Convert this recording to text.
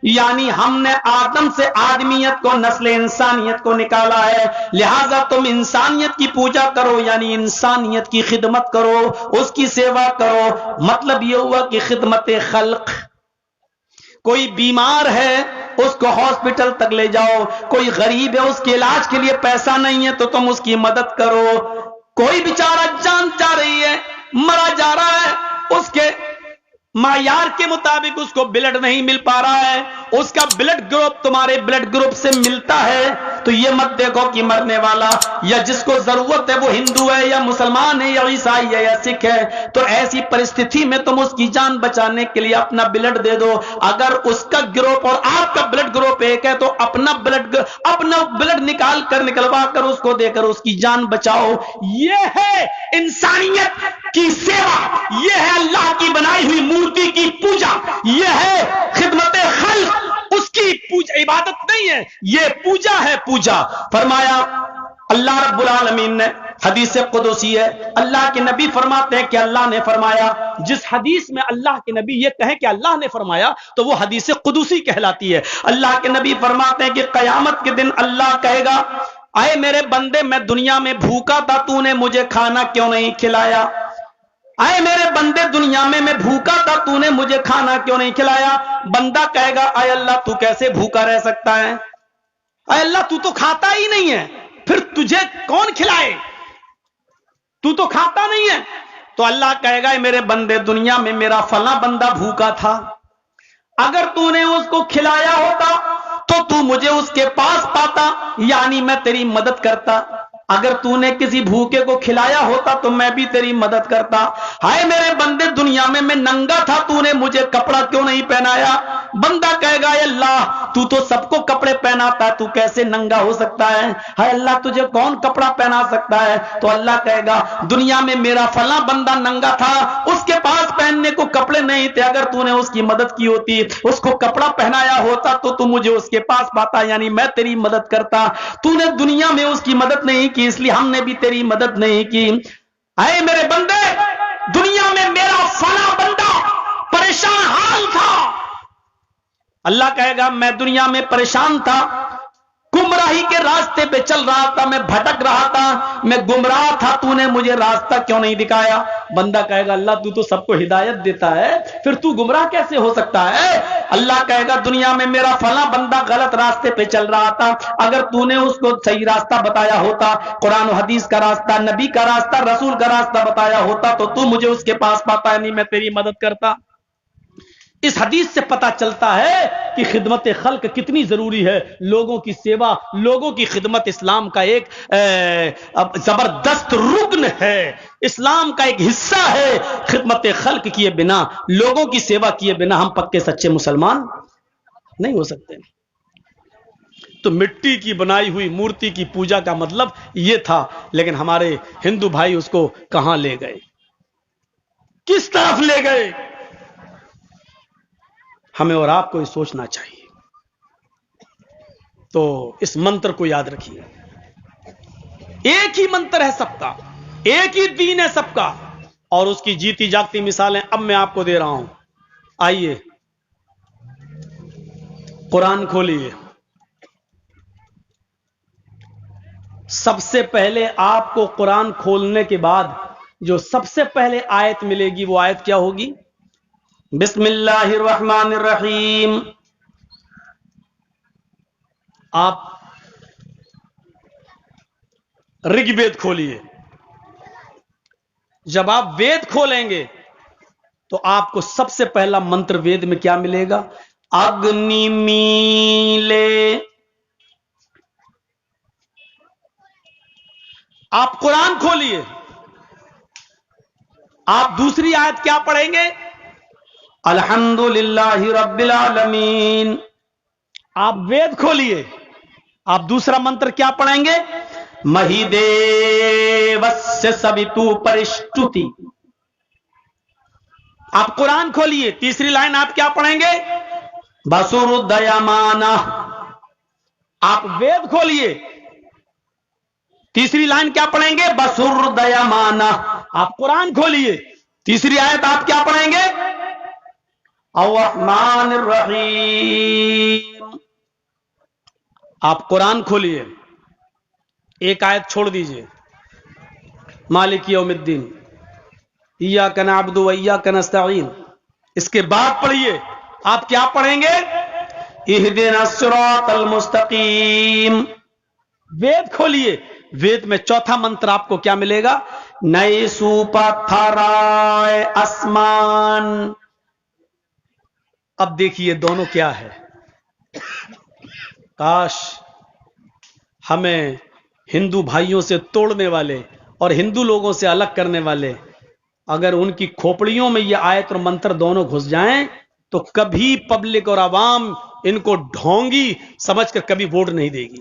یعنی ہم نے آدم سے آدمیت کو، نسل انسانیت کو نکالا ہے، لہذا تم انسانیت کی پوجا کرو، یعنی انسانیت کی خدمت کرو، اس کی سیوا کرو۔ مطلب یہ ہوا کہ خدمت خلق۔ کوئی بیمار ہے اس کو ہاسپٹل تک لے جاؤ، کوئی غریب ہے اس کے علاج کے لیے پیسہ نہیں ہے تو تم اس کی مدد کرو، کوئی بیچارہ جان جا رہی ہے، مرا جا رہا ہے، اس کے معیار کے مطابق اس کو بلڈ نہیں مل پا رہا ہے، اس کا بلڈ گروپ تمہارے بلڈ گروپ سے ملتا ہے تو یہ مت دیکھو کہ مرنے والا یا جس کو ضرورت ہے وہ ہندو ہے یا مسلمان ہے یا عیسائی ہے یا سکھ ہے، تو ایسی پرستھتی میں تم اس کی جان بچانے کے لیے اپنا بلڈ دے دو۔ اگر اس کا گروپ اور آپ کا بلڈ گروپ ایک ہے تو اپنا بلڈ نکلوا کر اس کو دے کر اس کی جان بچاؤ۔ یہ ہے انسانیت کی سیوا، یہ ہے اللہ کی بنائی ہوئی مورتی کی پوجا، یہ ہے خدمت خلق، اس کی پوجا عبادت نہیں ہے، یہ پوجا ہے، پوجا۔ فرمایا اللہ رب العالمین نے، حدیث قدسی ہے، اللہ کے نبی فرماتے ہیں کہ اللہ نے فرمایا، جس حدیث میں اللہ کے نبی یہ کہیں کہ اللہ نے فرمایا تو وہ حدیث قدسی کہلاتی ہے۔ اللہ کے نبی فرماتے ہیں کہ قیامت کے دن اللہ کہے گا، اے میرے بندے میں دنیا میں بھوکا تھا، تو نے مجھے کھانا کیوں نہیں کھلایا؟ اے میرے بندے دنیا میں بھوکا تھا، تو نے مجھے کھانا کیوں نہیں کھلایا؟ بندہ کہے گا، اے اللہ تو کیسے بھوکا رہ سکتا ہے؟ اے اللہ تو کھاتا ہی نہیں ہے، پھر تجھے کون کھلائے؟ تو کھاتا نہیں ہے۔ تو اللہ کہے گا، اے میرے بندے دنیا میں میرا فلاں بندہ بھوکا تھا، اگر تو نے اس کو کھلایا ہوتا تو مجھے اس کے پاس پاتا، یعنی میں تیری مدد کرتا۔ اگر تو نے کسی بھوکے کو کھلایا ہوتا تو میں بھی تیری مدد کرتا۔ ہائے میرے بندے دنیا میں ننگا تھا، تو نے مجھے کپڑا کیوں نہیں پہنایا؟ بندہ کہے گا، اے اللہ تو سب کو کپڑے پہناتا ہے، تو کیسے ننگا ہو سکتا ہے؟ ہائے اللہ تجھے کون کپڑا پہنا سکتا ہے؟ تو اللہ کہے گا، دنیا میں میرا فلاں بندہ ننگا تھا، اس کے پاس پہننے کو کپڑے نہیں تھے، اگر تو نے اس کی مدد کی ہوتی، اس کو کپڑا پہنایا ہوتا تو مجھے اس کے پاس پاتا، یعنی میں تیری مدد کرتا۔ تو نے دنیا میں اس کی مدد نہیں کی، اس لیے ہم نے بھی تیری مدد نہیں کی۔ اے میرے بندے دنیا میں میرا فلاں بندہ پریشان حال تھا، اللہ کہے گا میں دنیا میں پریشان تھا، گمراہی کے راستے پہ چل رہا تھا، میں بھٹک رہا تھا، میں گمراہ تھا، تو نے مجھے راستہ کیوں نہیں دکھایا؟ بندہ کہے گا، اللہ تو سب کو ہدایت دیتا ہے، پھر تو گمراہ کیسے ہو سکتا ہے؟ اللہ کہے گا، دنیا میں میرا فلاں بندہ غلط راستے پہ چل رہا تھا، اگر تو نے اس کو صحیح راستہ بتایا ہوتا، قرآن و حدیث کا راستہ، نبی کا راستہ، رسول کا راستہ بتایا ہوتا تو مجھے اس کے پاس پاتا، نہیں میں تیری مدد کرتا۔ اس حدیث سے پتا چلتا ہے کہ خدمت خلق کتنی ضروری ہے، لوگوں کی سیوا، لوگوں کی خدمت اسلام کا ایک زبردست رکن ہے، اسلام کا ایک حصہ ہے۔ خدمت خلق کیے بنا، لوگوں کی سیوا کیے بنا ہم پکے سچے مسلمان نہیں ہو سکتے۔ تو مٹی کی بنائی ہوئی مورتی کی پوجا کا مطلب یہ تھا، لیکن ہمارے ہندو بھائی اس کو کہاں لے گئے، کس طرف لے گئے؟ ہمیں اور آپ کو یہ سوچنا چاہیے۔ تو اس منتر کو یاد رکھیے، ایک ہی منتر ہے سب کا، ایک ہی دین ہے سب کا، اور اس کی جیتی جاگتی مثالیں اب میں آپ کو دے رہا ہوں۔ آئیے قرآن کھولیے، سب سے پہلے آپ کو قرآن کھولنے کے بعد جو سب سے پہلے آیت ملے گی وہ آیت کیا ہوگی؟ بسم اللہ الرحمن الرحیم۔ آپ رگ وید کھولیے، جب آپ وید کھولیں گے تو آپ کو سب سے پہلا منتر وید میں کیا ملے گا؟ اگنی میلے۔ آپ قرآن کھولیے، آپ دوسری آیت کیا پڑھیں گے؟ الحمدللہ رب العالمین۔ آپ وید کھولیے، آپ دوسرا منتر کیا پڑھیں گے؟ مہی دیوسیا سویتو پرشٹوتی۔ آپ قرآن کھولیے، تیسری لائن آپ کیا پڑھیں گے؟ بسوردیامانا۔ آپ وید کھولیے، تیسری لائن کیا پڑھیں گے؟ بسوردیامانا۔ آپ قرآن کھولیے، تیسری آیت آپ کیا پڑھیں گے؟ الرحمن الرحیم. آپ قرآن کھولیے، ایک آیت چھوڑ دیجئے، مالک یوم الدین، ایاک نعبد و ایاک نستعین، اس کے بعد پڑھیے آپ کیا پڑھیں گے؟ اہدنا الصراط المستقیم. وید کھولیے، وید میں چوتھا منتر آپ کو کیا ملے گا؟ نئی سوپا تھارائے آسمان. اب دیکھیے دونوں کیا ہے. کاش ہمیں ہندو بھائیوں سے توڑنے والے اور ہندو لوگوں سے الگ کرنے والے اگر ان کی کھوپڑیوں میں یہ آیت اور منتر دونوں گھس جائیں تو کبھی پبلک اور عوام ان کو ڈھونگی سمجھ کر کبھی ووٹ نہیں دے گی.